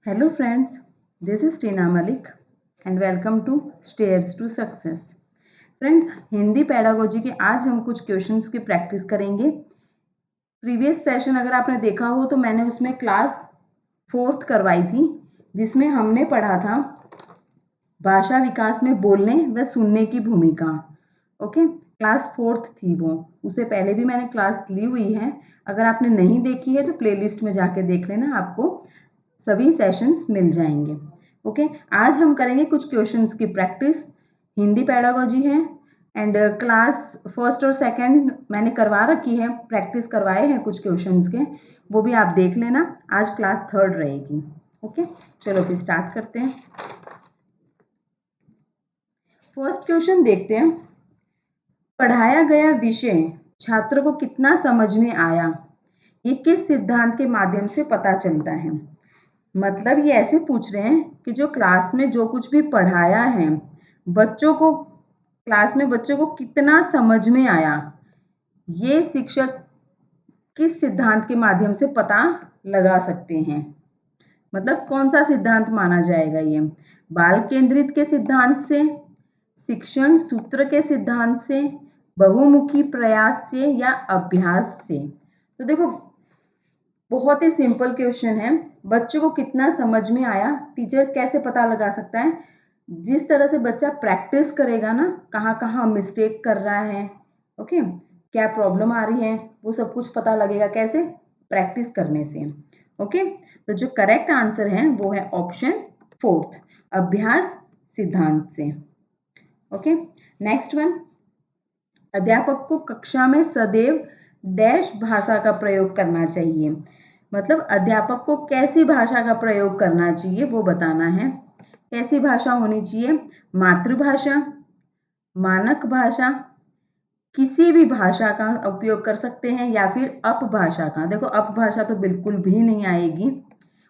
Hello friends, this is Tina Malik and welcome to Stairs to Success. Friends, Hindi pedagogy के आज हम कुछ questions की प्रैक्टिस करेंगे। प्रीवियस सेशन अगर आपने देखा हो तो मैंने उसमें क्लास 4th करवाई थी, जिसमें हमने पढ़ा था भाषा विकास में बोलने व सुनने की भूमिका। ओके, क्लास 4th थी वो। उससे पहले भी मैंने क्लास ली हुई है, अगर आपने नहीं देखी है तो प्लेलिस्ट में जाके देख लेना, आपको सभी सेशंस मिल जाएंगे। ओके, आज हम करेंगे कुछ क्वेश्चंस की प्रैक्टिस। हिंदी पैडागोजी है एंड क्लास 1st और 2nd मैंने करवा रखी है, प्रैक्टिस करवाए हैं कुछ क्वेश्चंस के, वो भी आप देख लेना। आज क्लास 3rd रहेगी। ओके, चलो फिर स्टार्ट करते हैं। फर्स्ट क्वेश्चन देखते हैं। पढ़ाया गया विषय छात्र को कितना समझ में आया, ये किस सिद्धांत के माध्यम से पता चलता है। मतलब ये ऐसे पूछ रहे हैं कि जो क्लास में जो कुछ भी पढ़ाया है बच्चों को, क्लास में बच्चों को कितना समझ में आया, ये शिक्षक किस सिद्धांत के माध्यम से पता लगा सकते हैं। मतलब कौन सा सिद्धांत माना जाएगा, ये बाल केंद्रित के सिद्धांत से, शिक्षण सूत्र के सिद्धांत से, बहुमुखी प्रयास से या अभ्यास से। तो देखो, बहुत ही सिंपल क्वेश्चन है। बच्चों को कितना समझ में आया टीचर कैसे पता लगा सकता है? जिस तरह से बच्चा प्रैक्टिस करेगा ना, कहाँ कहाँ मिस्टेक कर रहा है, ओके, क्या प्रॉब्लम आ रही है, वो सब कुछ पता लगेगा। कैसे? प्रैक्टिस करने से। ओके, तो जो करेक्ट आंसर है वो है ऑप्शन 4th, अभ्यास सिद्धांत से। Okay, next one. अध्यापक को कक्षा में सदैव डैश भाषा का प्रयोग करना चाहिए। मतलब अध्यापक को कैसी भाषा का प्रयोग करना चाहिए वो बताना है। कैसी भाषा होनी चाहिए? मातृभाषा, मानक भाषा, किसी भी भाषा का उपयोग कर सकते हैं या फिर अपभाषा का। देखो, अपभाषा तो बिल्कुल भी नहीं आएगी,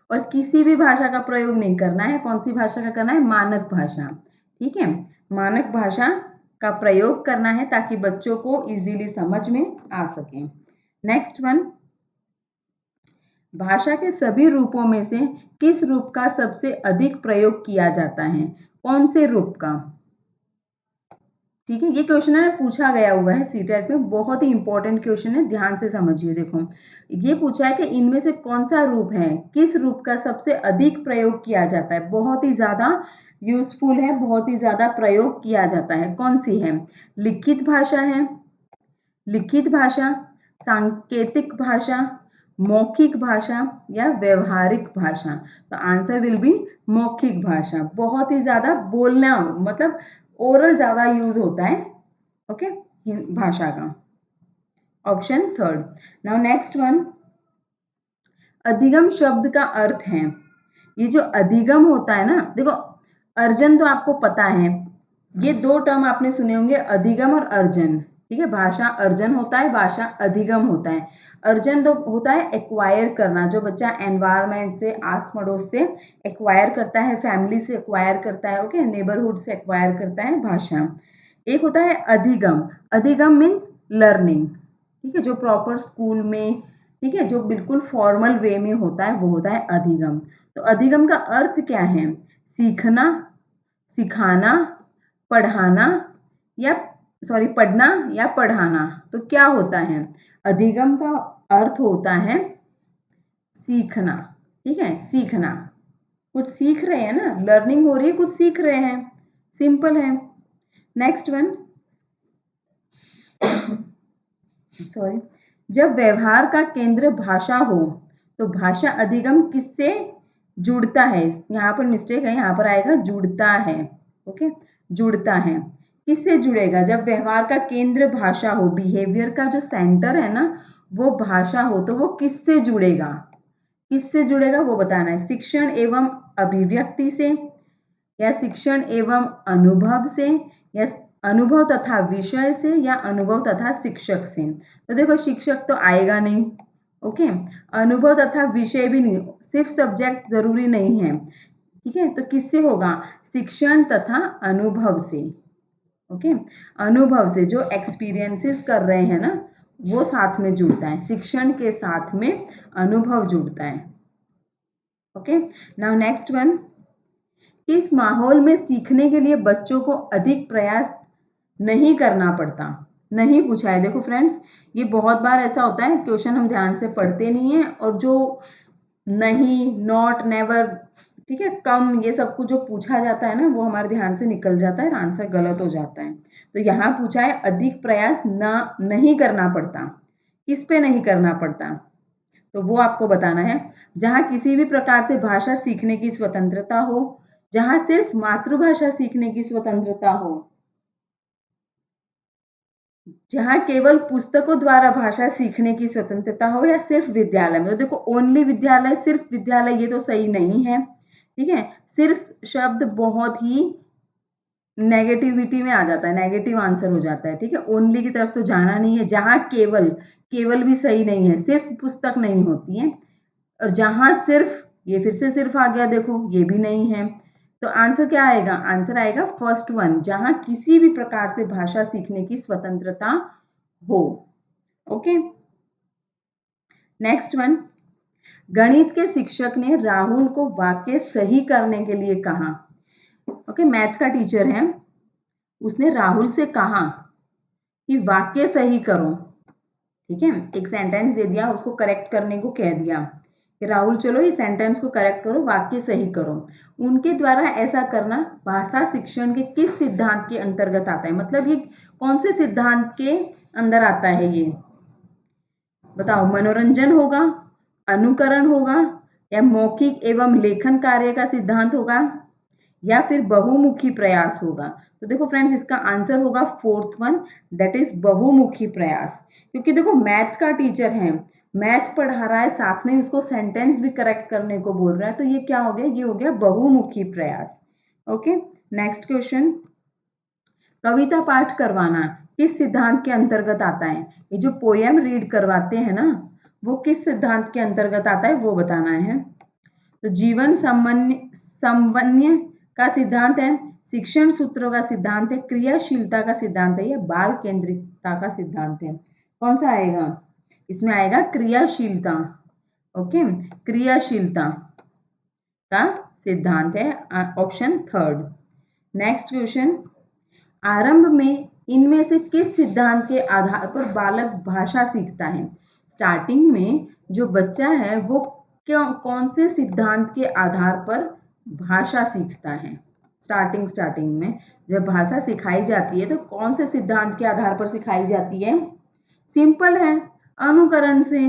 और किसी भी भाषा का प्रयोग नहीं करना है। कौन सी भाषा का करना है? मानक भाषा। ठीक है, मानक भाषा का प्रयोग करना है ताकि बच्चों को इजीली समझ में आ सके। Next one. भाषा के सभी रूपों में से किस रूप का सबसे अधिक प्रयोग किया जाता है? कौन से रूप का? ठीक है, ये क्वेश्चन है पूछा गया हुआ है सीटेट में, बहुत ही इंपॉर्टेंट क्वेश्चन है, ध्यान से समझिए। देखो, ये पूछा है कि इनमें से कौन सा रूप है, किस रूप का सबसे अधिक प्रयोग किया जाता है, बहुत ही ज्यादा यूजफुल है, बहुत ही ज्यादा प्रयोग किया जाता है। कौन सी है? लिखित भाषा है, लिखित भाषा, सांकेतिक भाषा, मौखिक भाषा या व्यवहारिक भाषा। तो आंसर विल बी मौखिक भाषा। बहुत ही ज्यादा बोलना, मतलब ओरल ज्यादा यूज होता है, ओके, भाषा का। Option 3rd। Now next one. अधिगम शब्द का अर्थ है, ये जो अधिगम होता है ना, देखो अर्जन तो आपको पता है, ये दो टर्म आपने सुने होंगे, अधिगम और अर्जन। ठीक है, भाषा अर्जन होता है, भाषा अधिगम होता है। अर्जन तो होता है एक्वायर करना, जो बच्चा एनवायरमेंट से, आस पड़ोस से एक्वायर करता है, फैमिली से एक्वायर करता है, ओके, नेबरहुड से एक्वायर करता है भाषा। एक होता है अधिगम। अधिगम मीन्स लर्निंग, ठीक है, जो प्रॉपर स्कूल में, ठीक है, जो बिल्कुल फॉर्मल वे में होता है, वो होता है अधिगम। तो अधिगम का अर्थ क्या है? सीखना, सिखाना, पढ़ाना या पढ़ना या पढ़ाना। तो क्या होता है? अधिगम का अर्थ होता है सीखना। ठीक है, सीखना, कुछ सीख रहे हैं ना, लर्निंग हो रही है, कुछ सीख रहे हैं, सिंपल है। Next one. सॉरी। जब व्यवहार का केंद्र भाषा हो तो भाषा अधिगम किससे जुड़ता है? यहाँ पर मिस्टेक है, यहाँ पर आएगा जुड़ता है। ओके, जुड़ता है। किससे जुड़ेगा? जब व्यवहार का केंद्र भाषा हो, बिहेवियर का जो सेंटर है ना वो भाषा हो, तो वो किससे जुड़ेगा? किससे जुड़ेगा वो बताना है। शिक्षण एवं अभिव्यक्ति से, या शिक्षण एवं अनुभव से, या अनुभव तथा विषय से, या अनुभव तथा शिक्षक से। तो देखो, शिक्षक तो आएगा नहीं, ओके, अनुभव तथा विषय भी नहीं, सिर्फ सब्जेक्ट जरूरी नहीं है, ठीक है, तो किससे होगा? शिक्षण तथा अनुभव से। ओके, अनुभव से, जो एक्सपीरियंसेस कर रहे हैं ना वो साथ में जुड़ता है, शिक्षण के साथ में अनुभव जुड़ता है। ओके, नाउ नेक्स्ट वन, किस माहौल में सीखने के लिए बच्चों को अधिक प्रयास नहीं करना पड़ता? नहीं पूछा है। देखो फ्रेंड्स, ये बहुत बार ऐसा होता है, क्वेश्चन हम ध्यान से पढ़ते नहीं है और जो नहीं, नॉट, नेवर, ठीक है, कम, ये सब कुछ जो पूछा जाता है ना, वो हमारे ध्यान से निकल जाता है और आंसर गलत हो जाता है। तो यहाँ पूछा है अधिक प्रयास नहीं करना पड़ता। किस पे नहीं करना पड़ता? तो वो आपको बताना है। जहाँ किसी भी प्रकार से भाषा सीखने की स्वतंत्रता हो, जहाँ सिर्फ मातृभाषा सीखने की स्वतंत्रता हो, जहाँ केवल पुस्तकों द्वारा भाषा सीखने की स्वतंत्रता हो, या सिर्फ विद्यालय में। तो देखो, ओनली विद्यालय, सिर्फ विद्यालय, ये तो सही नहीं है, ठीक है। सिर्फ शब्द बहुत ही नेगेटिविटी में आ जाता है, नेगेटिव आंसर हो जाता है, ठीक है। ओनली की तरफ तो जाना नहीं है। जहाँ केवल, केवल भी सही नहीं है, सिर्फ पुस्तक नहीं होती है। और जहाँ सिर्फ, ये फिर से सिर्फ आ गया, देखो ये भी नहीं है। तो आंसर क्या आएगा? आंसर आएगा फर्स्ट वन, जहाँ किसी भी प्रकार से भाषा सीखने की स्वतंत्रता हो। ओके, नेक्स्ट वन, गणित के शिक्षक ने राहुल को वाक्य सही करने के लिए कहा। ओके, मैथ का टीचर है, उसने राहुल से कहा कि वाक्य सही करो, ठीक है। एक सेंटेंस दे दिया, उसको करेक्ट करने को कह दिया कि राहुल चलो ये सेंटेंस को करेक्ट करो, वाक्य सही करो। उनके द्वारा ऐसा करना भाषा शिक्षण के किस सिद्धांत के अंतर्गत आता है? मतलब ये कौन से सिद्धांत के अंदर आता है ये बताओ। मनोरंजन होगा, अनुकरण होगा, या मौखिक एवं लेखन कार्य का सिद्धांत होगा, या फिर बहुमुखी प्रयास होगा? तो देखो फ्रेंड्स, इसका आंसर होगा फोर्थ वन, दैट इज बहुमुखी प्रयास। क्योंकि देखो मैथ का टीचर है, मैथ पढ़ा रहा है, साथ में उसको सेंटेंस भी करेक्ट करने को बोल रहा है, तो ये क्या हो गया? ये हो गया बहुमुखी प्रयास। ओके, नेक्स्ट क्वेश्चन, कविता पाठ करवाना किस सिद्धांत के अंतर्गत आता है? ये जो पोयम रीड करवाते हैं ना, वो किस सिद्धांत के अंतर्गत आता है, वो बताना है। तो जीवन समन्वय का सिद्धांत है, शिक्षण सूत्रों का सिद्धांत है, क्रियाशीलता का सिद्धांत है, या बाल केंद्रितता का सिद्धांत है? कौन सा आएगा? इसमें आएगा क्रियाशीलता। ओके, क्रियाशीलता का सिद्धांत है, ऑप्शन थर्ड। नेक्स्ट क्वेश्चन, आरंभ में इनमें से किस सिद्धांत के आधार पर बालक भाषा सीखता है? स्टार्टिंग में जो बच्चा है वो कौन से सिद्धांत के आधार पर भाषा सीखता है? स्टार्टिंग में जब भाषा सिखाई जाती है तो कौन से सिद्धांत के आधार पर सिखाई जाती है? सिंपल है, अनुकरण से।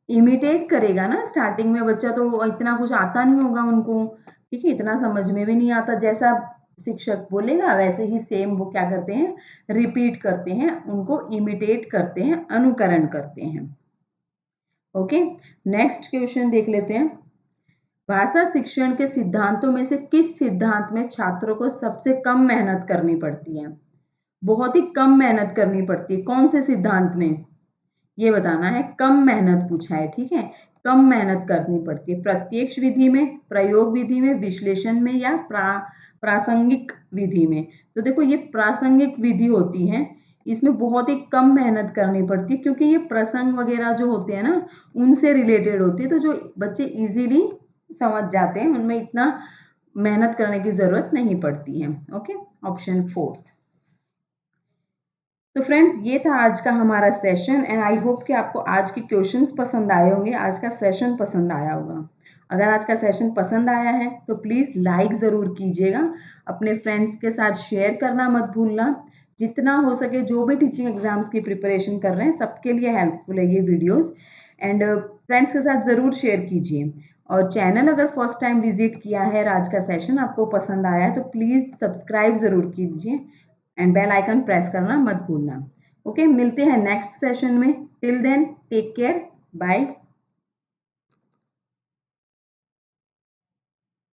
इमिटेट करेगा ना, स्टार्टिंग में बच्चा तो इतना कुछ आता नहीं होगा उनको, ठीक है, इतना समझ में भी नहीं आता। जैसा शिक्षक बोलेगा वैसे ही सेम वो क्या करते हैं? रिपीट करते हैं, उनको इमिटेट करते हैं, अनुकरण करते हैं। ओके, नेक्स्ट क्वेश्चन देख लेते हैं। भाषा शिक्षण के सिद्धांतों में से किस सिद्धांत में छात्रों को सबसे कम मेहनत करनी पड़ती है? बहुत ही कम मेहनत करनी पड़ती है, कौन से सिद्धांत में? ये बताना है। कम मेहनत पूछा है, ठीक है, कम मेहनत करनी पड़ती है। प्रत्यक्ष विधि में, प्रयोग विधि में, विश्लेषण में, या प्रासंगिक विधि में? तो देखो ये प्रासंगिक विधि होती है, इसमें बहुत ही कम मेहनत करनी पड़ती है, क्योंकि ये प्रसंग वगैरह जो होते हैं ना, उनसे रिलेटेड होती है, तो जो बच्चे इजीली समझ जाते हैं, उनमें इतना मेहनत करने की जरूरत नहीं पड़ती है। Okay, option fourth. तो फ्रेंड्स, ये था आज का हमारा सेशन, एंड आई होप कि आपको आज के क्वेश्चंस पसंद आए होंगे, आज का सेशन पसंद आया होगा। अगर आज का सेशन पसंद आया है तो प्लीज़ लाइक ज़रूर कीजिएगा, अपने फ्रेंड्स के साथ शेयर करना मत भूलना। जितना हो सके, जो भी टीचिंग एग्जाम्स की प्रिपरेशन कर रहे हैं, सबके लिए हेल्पफुल है ये वीडियोज़, एंड फ्रेंड्स के साथ ज़रूर शेयर कीजिए। और चैनल अगर फर्स्ट टाइम विजिट किया है, आज का सेशन आपको पसंद आया है, तो प्लीज़ सब्सक्राइब ज़रूर कीजिए एंड बेल आइकन प्रेस करना मत भूलना। ओके, मिलते हैं नेक्स्ट सेशन में। Till then take care, bye.